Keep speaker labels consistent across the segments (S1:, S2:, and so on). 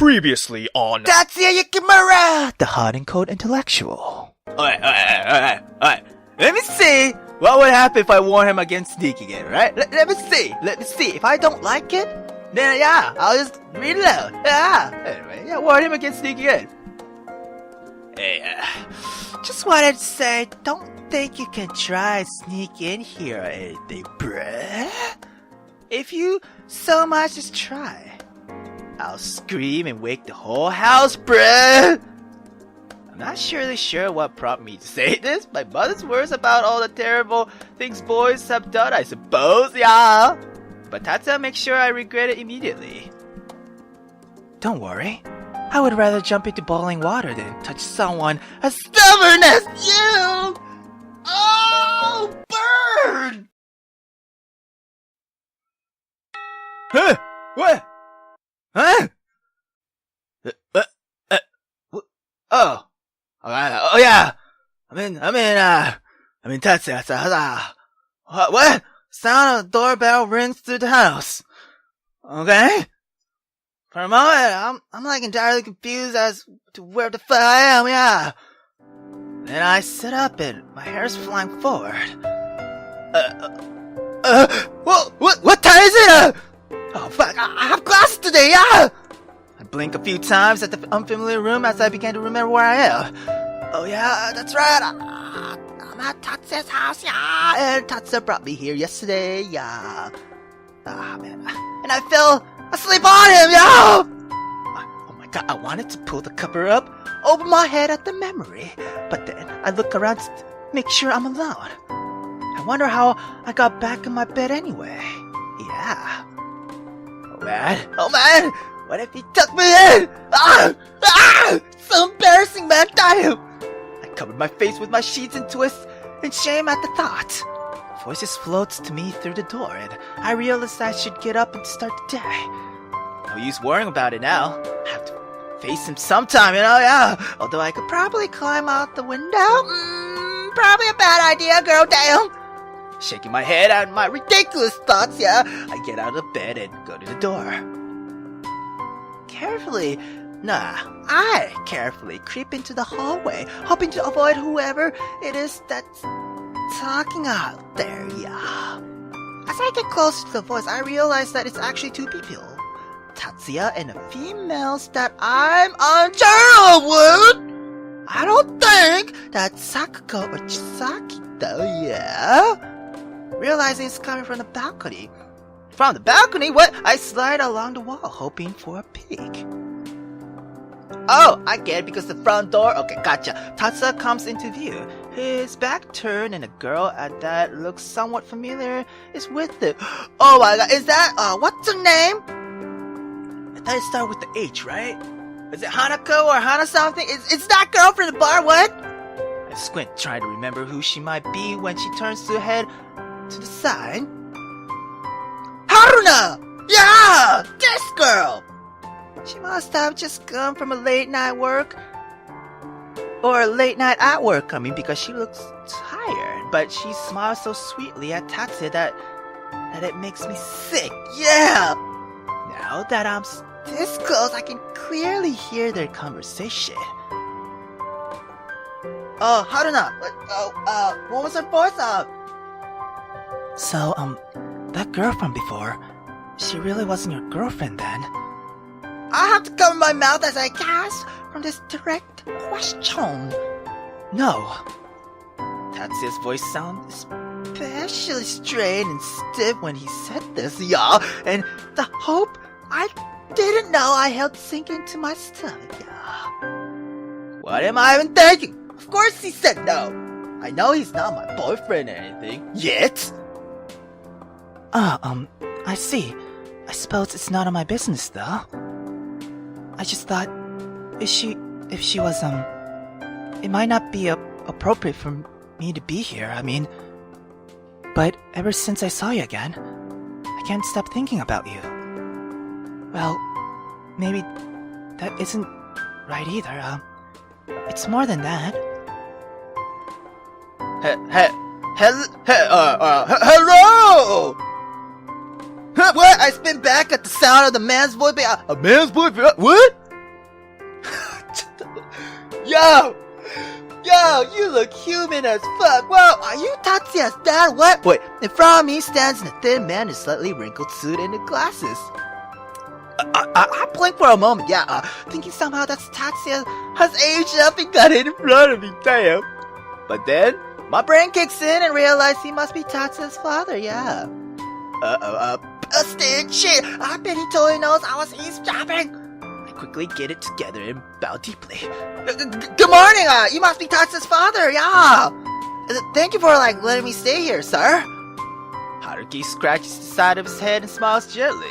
S1: Previously on
S2: Tatsuya Yukimura, the hot and cold intellectual.
S3: Alright. Let me see what would happen if I warn him against sneaking in, right? Let me see. If I don't like it, then yeah, I'll just read it out. Anyway, warn him against sneaking in. Hey, just wanted to say, don't think you can try and sneak in here or anything, bruh. If you so much as try, I'll scream and wake the whole house, bruh! I'm not really sure what prompted me to say this. My mother's words about all the terrible things boys have done, I suppose, yeah. But Tatsuya makes sure I regret it immediately.
S2: Don't worry. I would rather jump into boiling water than touch someone as stubborn as you! Oh, burn!
S3: Huh? What? Huh? Oh yeah. I'm in Tatsuya. What? Sound of the doorbell rings through the house. Okay? For a moment, I'm like entirely confused as to where the fuck I am, yeah. Then I sit up and my hair's flying forward. What time is it? Oh fuck, I have class today, yeah! I blink a few times at the unfamiliar room as I began to remember where I am. Oh yeah, that's right, I'm at Tatsuya's house, yeah! And Tatsuya brought me here yesterday, yeah. Ah man, and I fell asleep on him, yeah! Oh my god, I wanted to pull the cover up over my head at the memory, but then I look around to make sure I'm alone. I wonder how I got back in my bed anyway. Yeah. Oh man! What if he took me in? So embarrassing, man! Damn! I covered my face with my sheets and twists in shame at the thought. Voices floats to me through the door, and I realized I should get up and start the day. No use worrying about it now. I have to face him sometime, yeah. Although I could probably climb out the window. Probably a bad idea, girl, damn! Shaking my head at my ridiculous thoughts, yeah. I get out of bed and go to the door. I carefully creep into the hallway, hoping to avoid whoever it is that's talking out there, yeah. As I get closer to the voice, I realize that it's actually two people. Tatsuya and the females that I'm unsure of with. I don't think that's Sakuko or Chisaki though, yeah. Realizing it's coming from the balcony. From the balcony? What? I slide along the wall, hoping for a peek. Oh, I get it, because the front door. Okay, gotcha. Tatsuya comes into view. His back turned, and a girl at that looks somewhat familiar is with him. Oh my god, is that, what's her name? I thought it started with the H, right? Is it Hanako or Hana something? It's that girl from the bar, what? I squint, trying to remember who she might be when she turns to head to the side. Haruna! Yeah! This girl! She must have just come from a late night work. Or a late night at work, because she looks tired. But she smiles so sweetly at Tatsuya that it makes me sick. Yeah! Now that I'm this close, I can clearly hear their conversation. Oh, Haruna! What was her voice of? So, that girl from before, she really wasn't your girlfriend then? I have to cover my mouth as I gasp from this direct question. No. Tatsuya's voice sounded especially strained and stiff when he said this, y'all, and the hope I didn't know I held sink into my stomach, y'all. What am I even thinking? Of course he said no. I know he's not my boyfriend or anything, yet.
S2: I see. I suppose it's none of my business, though. I just thought, if she was, it might not be appropriate for me to be here, but ever since I saw you again, I can't stop thinking about you. Well, maybe that isn't right either, it's more than that.
S3: Hello! What? I spin back at the sound of the man's voice. A man's voice? What? Yo! Yo, you look human as fuck. Whoa, are you Tatsuya's dad? What? Wait, in front of me stands a thin man in a slightly wrinkled suit and glasses. I blinked for a moment, thinking somehow that Tatsuya has aged up and got it in front of me, damn. But then, my brain kicks in and realizes he must be Tatsuya's father, yeah. Busted shit! I bet he totally knows I was eavesdropping. I quickly get it together and bow deeply. Good morning, you must be Tatsuya's father, yeah. Thank you for, letting me stay here, sir. Haruki scratches the side of his head and smiles gently.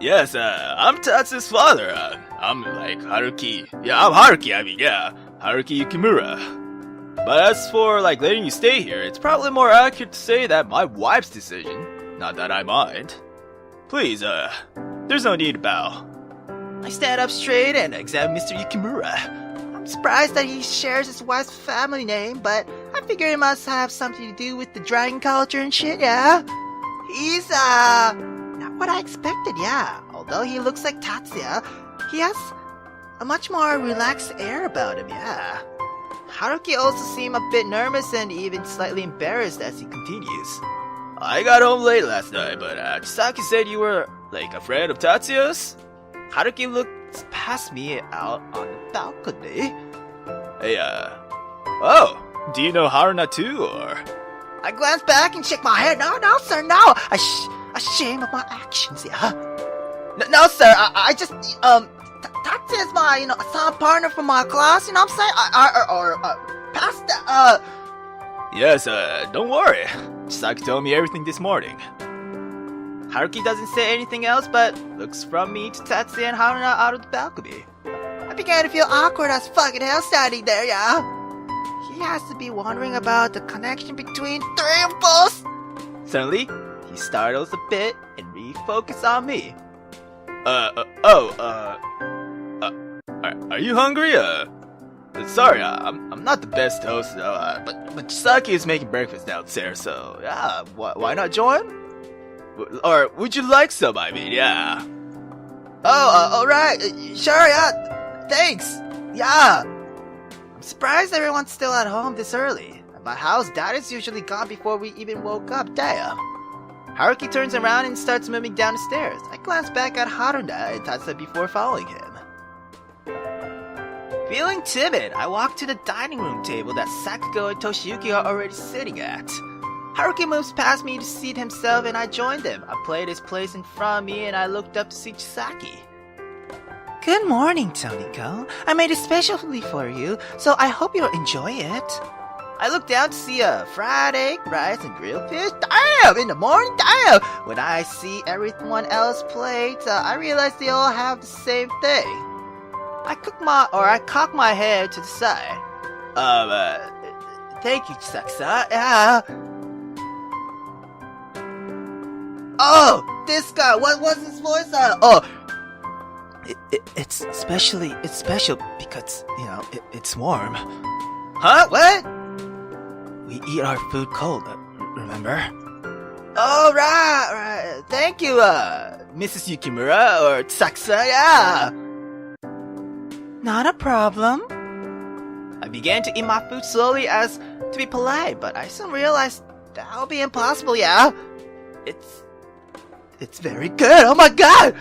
S1: Yes, I'm Tatsu's father. I'm Haruki. Yeah, I'm Haruki, Haruki Yukimura. But as for letting you stay here, it's probably more accurate to say that my wife's decision, not that I mind. Please, there's no need to bow.
S3: I stand up straight and examine Mr. Yukimura. I'm surprised that he shares his wife's family name, but I figure it must have something to do with the dragon culture and shit, yeah? He's, not what I expected, yeah. Although he looks like Tatsuya, he has a much more relaxed air about him, yeah. Haruki also seems a bit nervous and even slightly embarrassed as he continues.
S1: I got home late last night, but Chisaki said you were, a friend of Tatsuya's?
S3: Haruki looks past me out on the balcony.
S1: Hey, oh, do you know Haruna too, or?
S3: I glance back and shake my head. No, sir, no. Ashamed of my actions, yeah. No, sir, I just, Tatsuya's my, son partner from my class, you know what I'm saying? Past that,
S1: Yes, don't worry. Chisaki told me everything this morning.
S3: Haruki doesn't say anything else, but looks from me to Tatsuya and Haruna out of the balcony. I began to feel awkward as fucking hell standing there, yeah. He has to be wondering about the connection between three of us. Suddenly, he startles a bit and refocuses on me.
S1: Are you hungry? Sorry, I'm not the best host, though, but Chisaki is making breakfast downstairs, so, yeah, why not join? Or would you like some, yeah?
S3: Oh, alright, sure, yeah, thanks, yeah. I'm surprised everyone's still at home this early. At my house, Dad is usually gone before we even woke up, damn. Haruki turns around and starts moving down the stairs. I glance back at Haruna and Tatsuya before following him. Feeling timid, I walk to the dining room table that Sakugo and Toshiyuki are already sitting at. Haruki moves past me to seat himself and I joined him. I played his place in front of me and I looked up to see Chisaki. Good morning, Tonyko. I made it specially for you, so I hope you'll enjoy it. I look down to see a fried egg, rice, and grilled fish. Damn! In the morning, damn! When I see everyone else's plate, I realize they all have the same thing. I cock my head to the side. Thank you, Chisaki-san. Yeah. Oh, this guy. What was his voice? It's special because, it's warm. Huh? What? We eat our food cold, remember? Oh, right. Thank you, Mrs. Yukimura or Tatsuya, yeah. Not a problem. I began to eat my food slowly as to be polite, but I soon realized that would be impossible, yeah. It's very good, oh my god!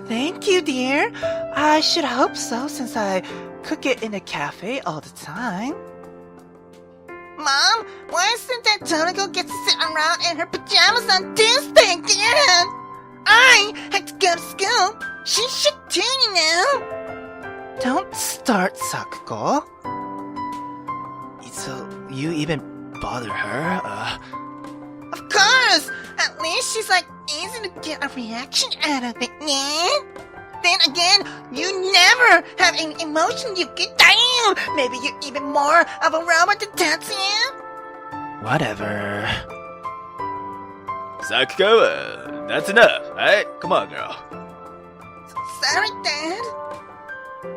S3: Thank you, dear. I should hope so, since I cook it in a cafe all the time. Mom, why isn't that Tonyko get to sit around in her pajamas on Tuesday again? I have to go to school. She should too, Don't start, Sakugo. So, you even bother her? Of course! At least she's easy to get a reaction out of it, yeah? Then again, you never have any emotion you get down! Maybe you're even more of a robot than Tatsuya? Whatever.
S1: Sakugo, that's enough, alright? Come on, girl.
S3: Sorry, Dad.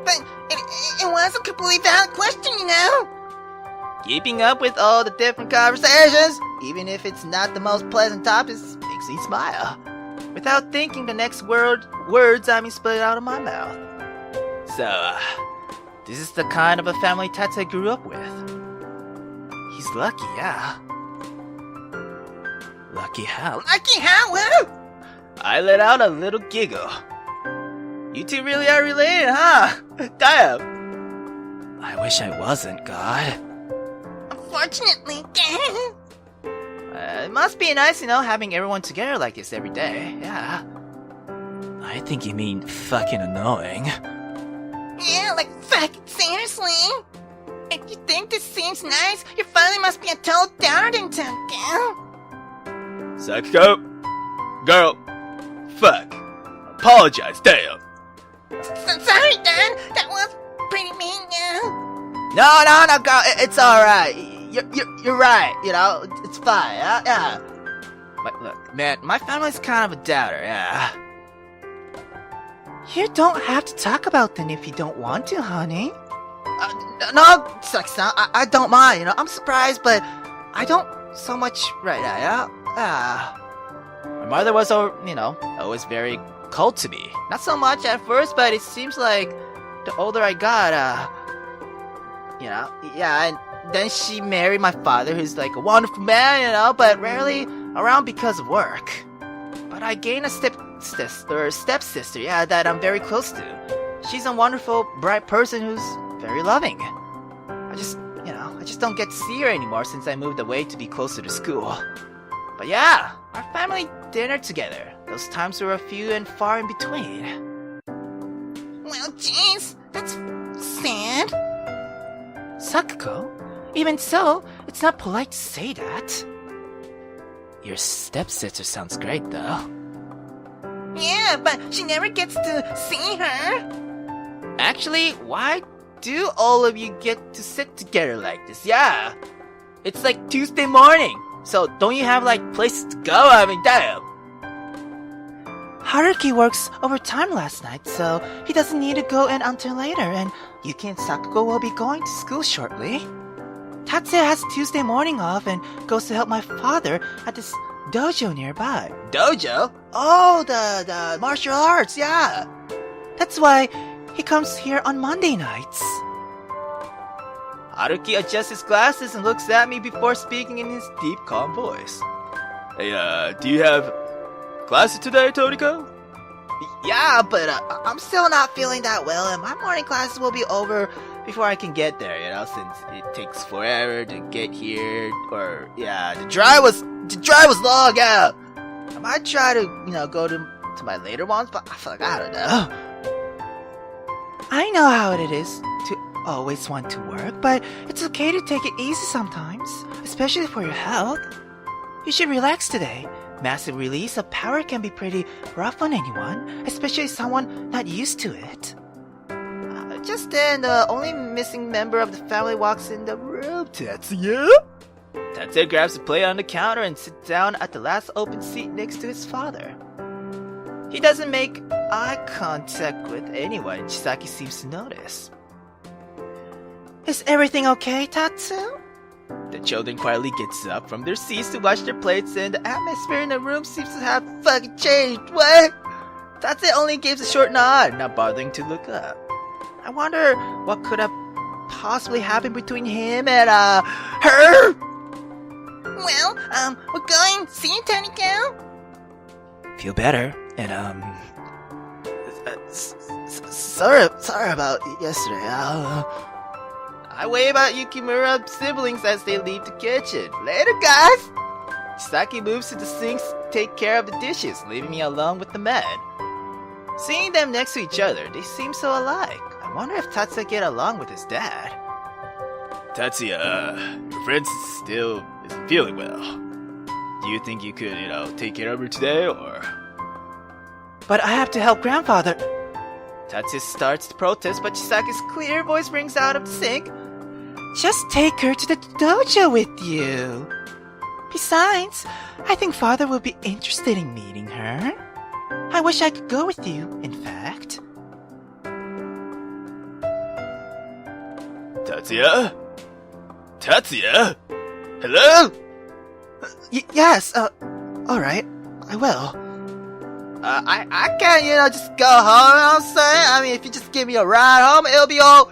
S3: But it was a completely valid question, Keeping up with all the different conversations, even if it's not the most pleasant topics, makes me smile. Without thinking, the next words split out of my mouth. So,
S2: This is the kind of a family Tatsuya grew up with. He's lucky, yeah. Lucky how?
S3: Lucky how? Woo!
S1: I let out a little giggle. You two really are related, huh? Damn.
S2: I wish I wasn't, God.
S3: Unfortunately,
S2: It must be nice, having everyone together like this every day, yeah. I think you mean fucking annoying.
S3: yeah, like fucking seriously. If you think this seems nice, your father must be a total downer in Tokyo.
S1: Sakiko? Girl. Fuck. Apologize, damn.
S3: Sorry, Dad. That was pretty mean, yeah.
S2: No, girl, it's alright. You're right, it's fine, yeah. But look, man, my family's kind of a doubter, yeah.
S3: You don't have to talk about them if you don't want to, honey.
S2: No, Saki-san, I don't mind, I'm surprised, but I don't so much right now, yeah. My mother was, always very cold to me. Not so much at first, but it seems like the older I got, yeah, and then she married my father, who's like a wonderful man, but rarely around because of work. But I gained a stepsister, yeah, that I'm very close to. She's a wonderful, bright person who's very loving. I just don't get to see her anymore since I moved away to be closer to school. But yeah, our family dinner together. Those times were a few and far in between.
S3: Well, jeez, that's sad.
S2: Sakiko, even so, it's not polite to say that. Your stepsister sounds great, though.
S3: Yeah, but she never gets to see her.
S2: Actually, why do all of you get to sit together like this? Yeah, it's like Tuesday morning, so don't you have places to go? I mean, damn.
S3: Haruki works overtime last night, so he doesn't need to go in until later, and Yuki and Sakiko will be going to school shortly. Tatsuya has Tuesday morning off and goes to help my father at this dojo nearby.
S2: Dojo?
S3: Oh, the martial arts, yeah. That's why he comes here on Monday nights.
S2: Haruki adjusts his glasses and looks at me before speaking in his deep, calm voice.
S1: Hey, do you have classes today, Tonyko?
S2: Yeah, but I'm still not feeling that well, and my morning classes will be over before I can get there, since it takes forever to get here, or, yeah, the drive was long, yeah. I might try to, go to my later ones, but I don't know.
S3: I know how it is to always want to work, but it's okay to take it easy sometimes, especially for your health. You should relax today. Massive release of power can be pretty rough on anyone, especially someone not used to it.
S2: Just then, the only missing member of the family walks in the room. Tatsuya? Tatsuya grabs a plate on the counter and sits down at the last open seat next to his father. He doesn't make eye contact with anyone, and Chisaki seems to notice.
S3: Is everything okay, Tatsu?
S2: The children quietly gets up from their seats to wash their plates, and the atmosphere in the room seems to have fucking changed. What? Tatsuya only gives a short nod, not bothering to look up. I wonder what could have possibly happened between him and, her?
S3: Well, we're going. See you, Tonyko.
S2: Feel better, and, sorry about yesterday. I wave at Yukimura's siblings as they leave the kitchen. Later, guys! Saki moves to the sinks to take care of the dishes, leaving me alone with the men. Seeing them next to each other, they seem so alike. I wonder if Tatsuya get along with his dad.
S1: Tatsuya, your friend still isn't feeling well. Do you think you could, take care of her today, or...?
S3: But I have to help grandfather.
S2: Tatsuya starts to protest, but Chisaki's clear voice rings out of the sink.
S3: Just take her to the dojo with you. Besides, I think father will be interested in meeting her. I wish I could go with you, in fact.
S1: Tatsuya? Tatsuya? Hello?
S3: Yes, alright, I will.
S2: I can't, just go home, you know what I'm saying? I mean, if you just give me a ride home, it'll be all...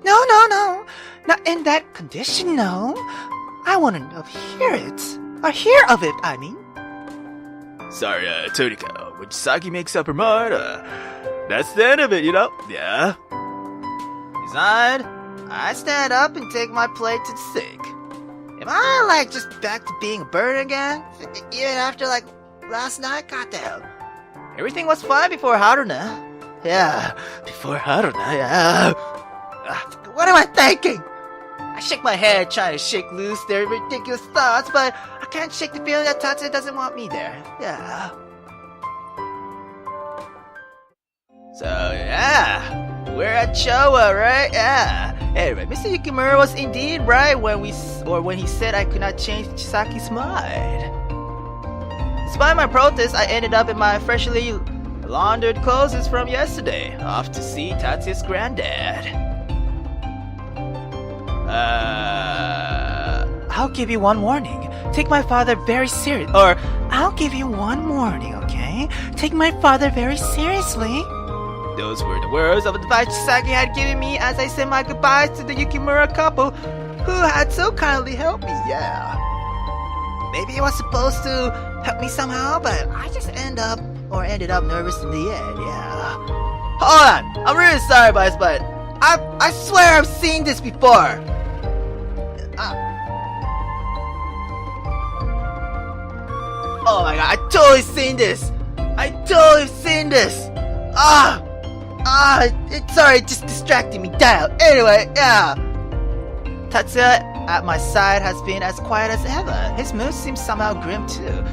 S2: No. Not in that condition, no. I want to hear it. Or hear of it, I mean.
S1: Sorry, Tonyko, when Chisaki makes up her mind, that's the end of it, you know? Yeah.
S3: Decide. I stand up and take my plate to the sink. Am I, like, just back to being a bird again? Even after, like, last night? Goddamn. Everything was fine before Haruna. Yeah, before Haruna, yeah. What am I thinking? I shake my head trying to shake loose their ridiculous thoughts, but I can't shake the feeling that Tatsuya doesn't want me there. Yeah. So, yeah. We're at Showa, right? Yeah. Anyway, Mr. Yukimura was indeed right when he said I could not change Chisaki's mind. Despite my protest, I ended up in my freshly laundered clothes from yesterday, off to see Tatsuya's granddad.
S2: I'll give you one warning. Take my father very serious. Or, I'll give you one warning, okay? Take my father very seriously.
S3: Those were the words of advice Chisaki had given me as I said my goodbyes to the Yukimura couple who had so kindly helped me, yeah. Maybe it was supposed to help me somehow, but I just ended up nervous in the end, yeah. Hold on, I'm really sorry, guys, but I swear I've seen this before. Oh my god, I totally seen this. Sorry, it just distracted me. Damn. Anyway, yeah. Tatsuya at my side has been as quiet as ever. His mood seems somehow grim too.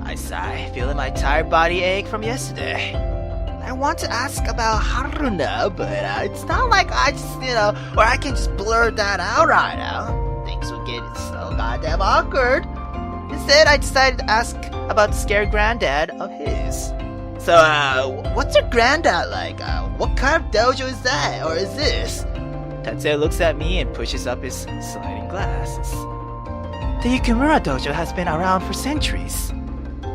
S3: I sigh, feeling my tired body ache from yesterday. I want to ask about Haruna, but it's not like I just, or I can just blur that out right now. Things would get so goddamn awkward. Instead, I decided to ask about the scared granddad of his. So, what's your granddad like? What kind of dojo is that, or is this? Tatsuya looks at me and pushes up his sliding glasses.
S2: The Yukimura dojo has been around for centuries.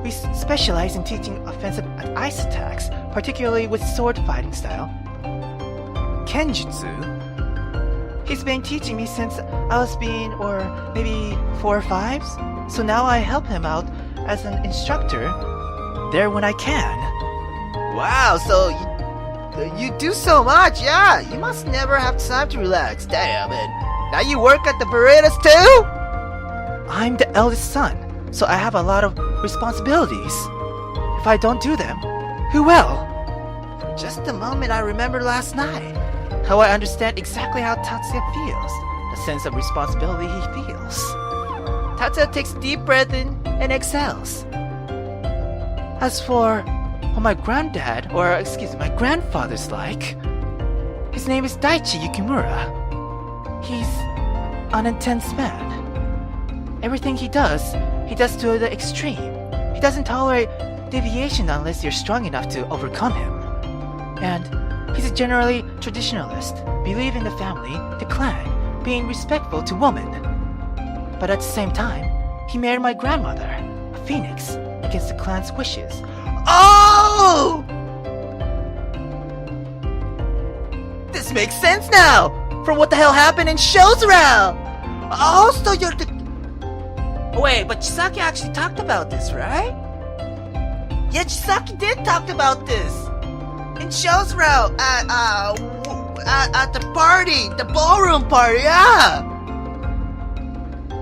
S2: We specialize in teaching offensive ice attacks, particularly with sword fighting style. Kenjutsu. He's been teaching me since I was maybe 4 or 5, so now I help him out as an instructor there when I can.
S3: Wow, so you do so much, yeah. You must never have time to relax, damn it. Now you work at the burritos too?
S2: I'm the eldest son, so I have a lot of responsibilities. If I don't do them, who will?
S3: For just a moment I remember last night.
S2: How I understand exactly how Tatsuya feels, the sense of responsibility he feels.
S3: Tatsuya takes a deep breath in and exhales.
S2: As for what my grandfather's like, his name is Daichi Yukimura. He's an intense man. Everything he does to the extreme. He doesn't tolerate deviation unless you're strong enough to overcome him. And he's a generally traditionalist, believing the family, the clan, being respectful to women. But at the same time, he married my grandmother, a phoenix, against the clan's wishes.
S3: Oh! This makes sense now! From what the hell happened in shows around! Oh, so you're the... Wait, but Chisaki actually talked about this, right? Yeah, Chisaki did talk about this! In shows route at the party, the ballroom party, yeah!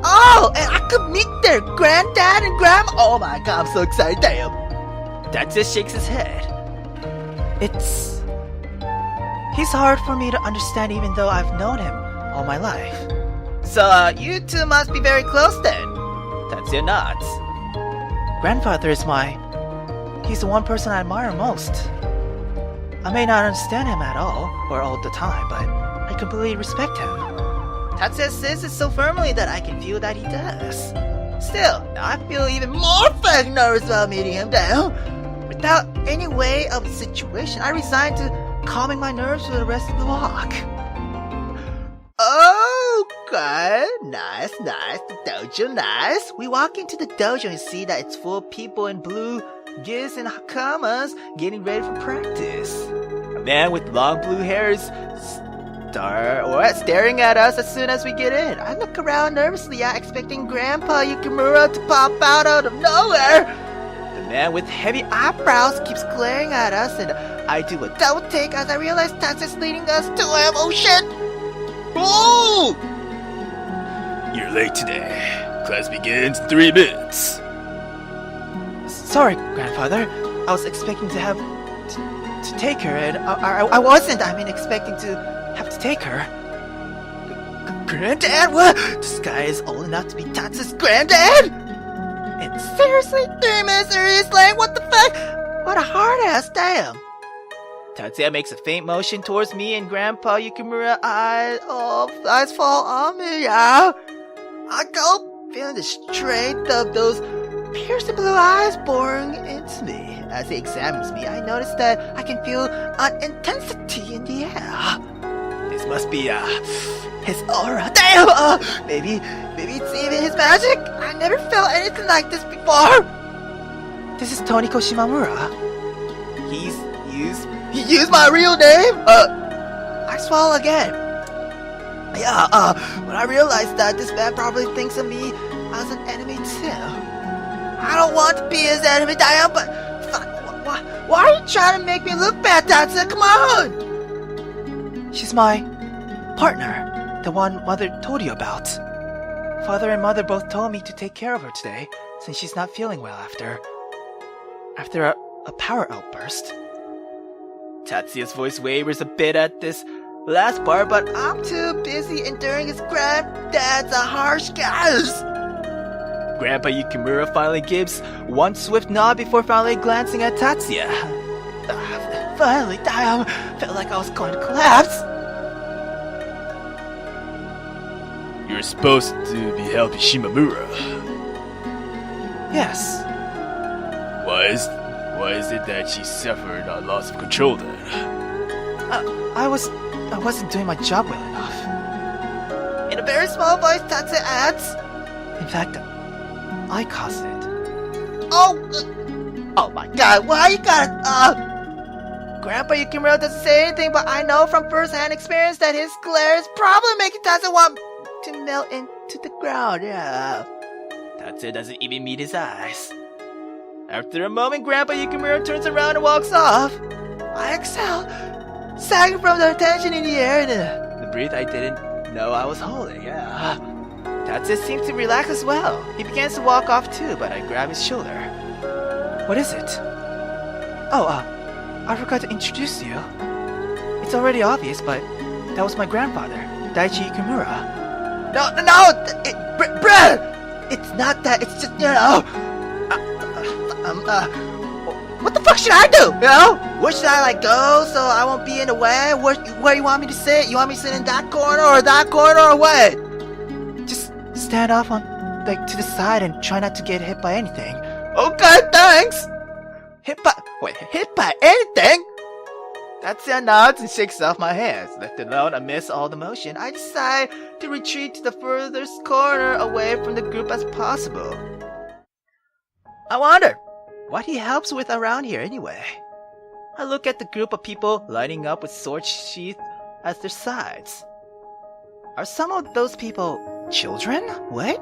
S3: Oh, and I could meet their granddad and grandma. Oh my god, I'm so excited, damn. Tatsuya shakes his head.
S2: He's hard for me to understand even though I've known him all my life.
S3: So, you two must be very close then? Tatsuya nods.
S2: Grandfather is he's the one person I admire most. I may not understand him at all, or all the time, but I completely respect him.
S3: Tatsuya says it so firmly that I can feel that he does. Still, now I feel even more fucking nervous about meeting him down. Without any way of the situation, I resigned to calming my nerves for the rest of the walk. Okay, nice, the dojo, nice. We walk into the dojo and see that it's full of people in blue gis and hakamas getting ready for practice. A man with long blue hair is staring at us as soon as we get in. I look around nervously, expecting Grandpa Yukimura to pop out of nowhere. The man with heavy eyebrows keeps glaring at us, and I do a double take as I realize Tatsuya's leading us to him. Oh shit! Oh!
S1: You're late today. Class begins in 3 minutes.
S2: Sorry, Grandfather. I was expecting to have to take her, and I wasn't. I mean, expecting to have to take her.
S3: Granddad? What? This guy is old enough to be Tatsuya's granddad? And seriously, 3 minutes and he's like, what the fuck? What a hard ass, damn.
S2: Tatsuya makes a faint motion towards me, and Grandpa Yukimura eyes fall on me, yeah.
S3: I go, feeling the strength of those piercing blue eyes boring into me. As he examines me, I notice that I can feel an intensity in the air.
S2: This must be,
S3: his aura. Damn! Maybe it's even his magic? I never felt anything like this before.
S2: This is Tonyko Shimamura.
S3: He used my real name? I swallow again. Yeah, when I realized that this man probably thinks of me as an enemy too. I don't want to be his enemy, Diane, but fuck, why are you trying to make me look bad, Tatsuya? Come on!
S2: She's my partner, the one Mother told you about. Father and Mother both told me to take care of her today, since she's not feeling well after a power outburst.
S1: Tatsuya's voice wavers a bit at this last part, but
S3: I'm too busy enduring his granddad's harsh guys.
S1: Grandpa Yukimura finally gives one swift nod before finally glancing at Tatsuya.
S3: Finally, damn, felt like I was going to collapse.
S1: You're supposed to be helping Shimamura.
S2: Yes.
S1: Why is it that she suffered a loss of control then?
S2: I wasn't doing my job well enough.
S3: In a very small voice, Tatsuya adds,
S2: in fact, I caused it.
S3: Oh my god, why you gotta, Grandpa Yukimura doesn't say anything, but I know from first-hand experience that his glare is probably making Tatsuya want to melt into the ground, yeah.
S1: Tatsuya doesn't even meet his eyes.
S3: After a moment, Grandpa Yukimura turns around and walks off. I exhale, sagging from the tension in the air and the breath I didn't know I was holding, yeah. Tatsuya seems to relax as well. He begins to walk off too, but I grab his shoulder.
S2: What is it? Oh, I forgot to introduce you. It's already obvious, but that was my grandfather, Daichi Yukimura.
S3: No, bruh! It's not that, it's just, what the fuck should I do, Where should I, go so I won't be in the way? Where you want me to sit? You want me to sit in that corner or what?
S2: Just stand off on, to the side and try not to get hit by anything.
S3: Okay, thanks! Hit by anything? Tatsuya nods and shakes off my hands. Left alone amidst all the motion, I decide to retreat to the furthest corner away from the group as possible. I wonder what he helps with around here anyway. I look at the group of people lining up with swords sheathed at their sides. Are some of those people children? What?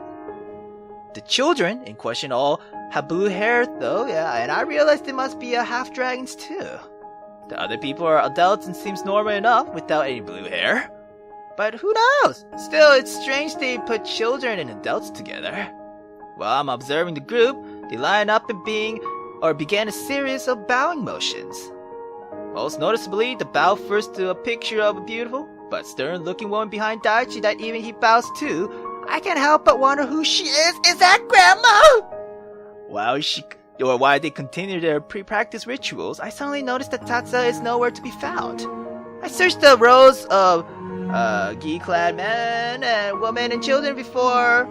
S3: The children in question all have blue hair though, yeah, and I realize they must be half-dragons too. The other people are adults and seems normal enough without any blue hair. But who knows? Still, it's strange they put children and adults together. While I'm observing the group, they line up and began a series of bowing motions. Most noticeably, the bow first to a picture of a beautiful but stern-looking woman behind Daichi that even he bows to. I can't help but wonder who she is. Is that Grandma? While they continue their pre-practice rituals, I suddenly notice that Tatsuya is nowhere to be found. I searched the rows of gi-clad men and women and children before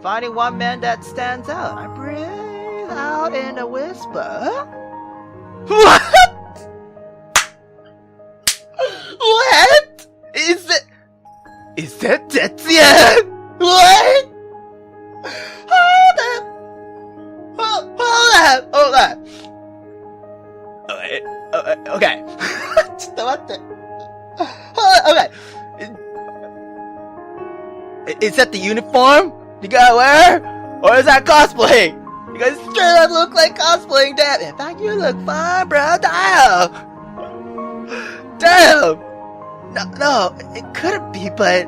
S3: finding one man that stands out. I breathe out in a whisper. What? What? Is that Tatsuya? What? Hold up. Okay. ちょっと待って。Okay. Is that the uniform you gotta wear? Or is that cosplay? You guys straight up look like cosplaying, damn. In fact, you look fine, bro. Damn! Damn! No, it couldn't be, but...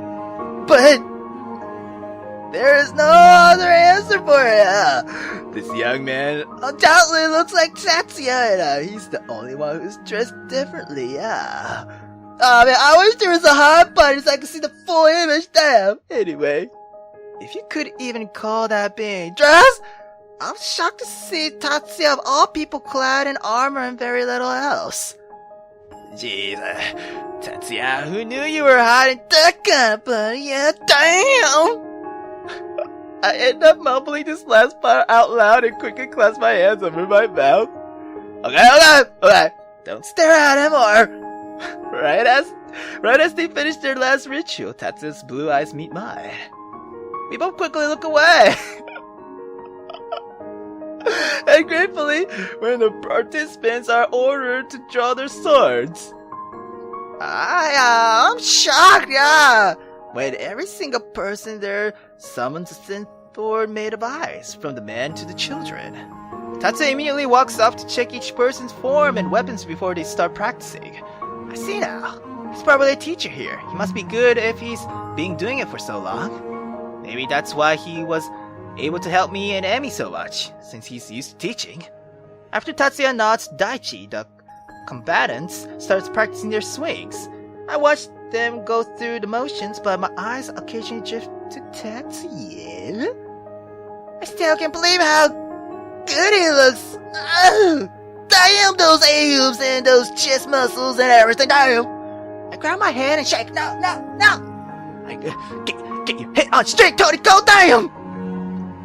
S3: There is no other answer for it. This young man undoubtedly looks like Tatsuya, and he's the only one who's dressed differently, yeah. Oh man, I wish there was a hard button so I could see the full image, damn. Anyway, if you could even call that being dressed, I'm shocked to see Tatsuya of all people clad in armor and very little else. Jeez, Tatsuya, who knew you were hiding that kind of blood? Yeah, damn! I end up mumbling this last part out loud and quickly clasp my hands over my mouth. Okay. Don't stare at him or... Right as they finish their last ritual, Tatsuya's blue eyes meet mine. We both quickly look away. And gratefully, when the participants are ordered to draw their swords. I'm shocked, yeah. When every single person there summons a synth sword made of ice, from the men to the children. Tatsuya immediately walks up to check each person's form and weapons before they start practicing. I see now. He's probably a teacher here. He must be good if he's been doing it for so long. Maybe that's why he was able to help me and Emi so much, since he's used to teaching. After Tatsuya nods Daichi, the combatants starts practicing their swings. I watched them go through the motions, but my eyes occasionally drift to Tatsuya. I still can't believe how good he looks. Damn those abs and those chest muscles and everything. Damn. I grab my hand and shake. No. Get your head on straight, Tonyko. Damn.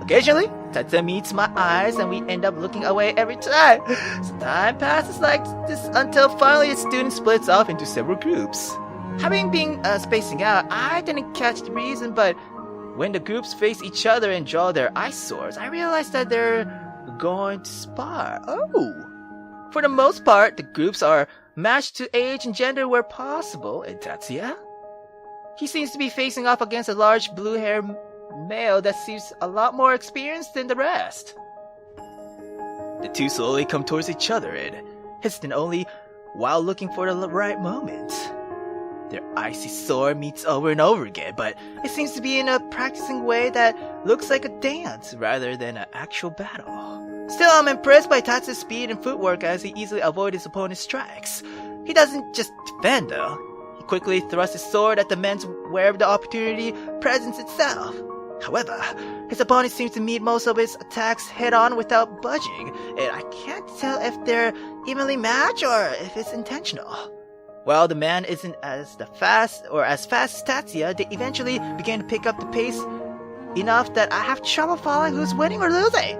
S3: Occasionally, Tatsuya meets my eyes and we end up looking away every time. So time passes like this until finally the student splits off into several groups. Having been spacing out, I didn't catch the reason, but when the groups face each other and draw their ice swords, I realized that they're going to spar. Oh! For the most part, the groups are matched to age and gender where possible. And Tatsuya? He seems to be facing off against a large blue-haired male that seems a lot more experienced than the rest. The two slowly come towards each other and hesitant only while looking for the right moment. Their icy sword meets over and over again, but it seems to be in a practicing way that looks like a dance rather than an actual battle. Still, I'm impressed by Tatsuya's speed and footwork as he easily avoids his opponent's strikes. He doesn't just defend though. He quickly thrusts his sword at the men's wherever the opportunity presents itself. However, his opponent seems to meet most of his attacks head-on without budging, and I can't tell if they're evenly matched or if it's intentional. While the man isn't as fast as Tatsuya, they eventually begin to pick up the pace enough that I have trouble following who's winning or losing.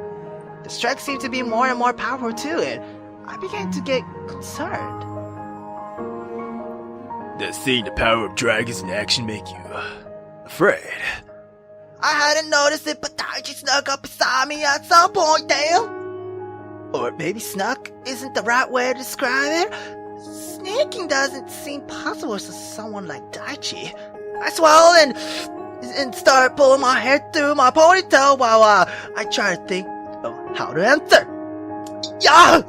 S3: The strikes seem to be more and more powerful too, and I began to get concerned.
S1: Does seeing the power of dragons in action make you afraid?
S3: I hadn't noticed it, but Daichi snuck up beside me at some point, damn. Or maybe snuck isn't the right way to describe it. Sneaking doesn't seem possible to someone like Daichi. I swallowed and started pulling my hair through my ponytail while I try to think of how to answer. Yeah!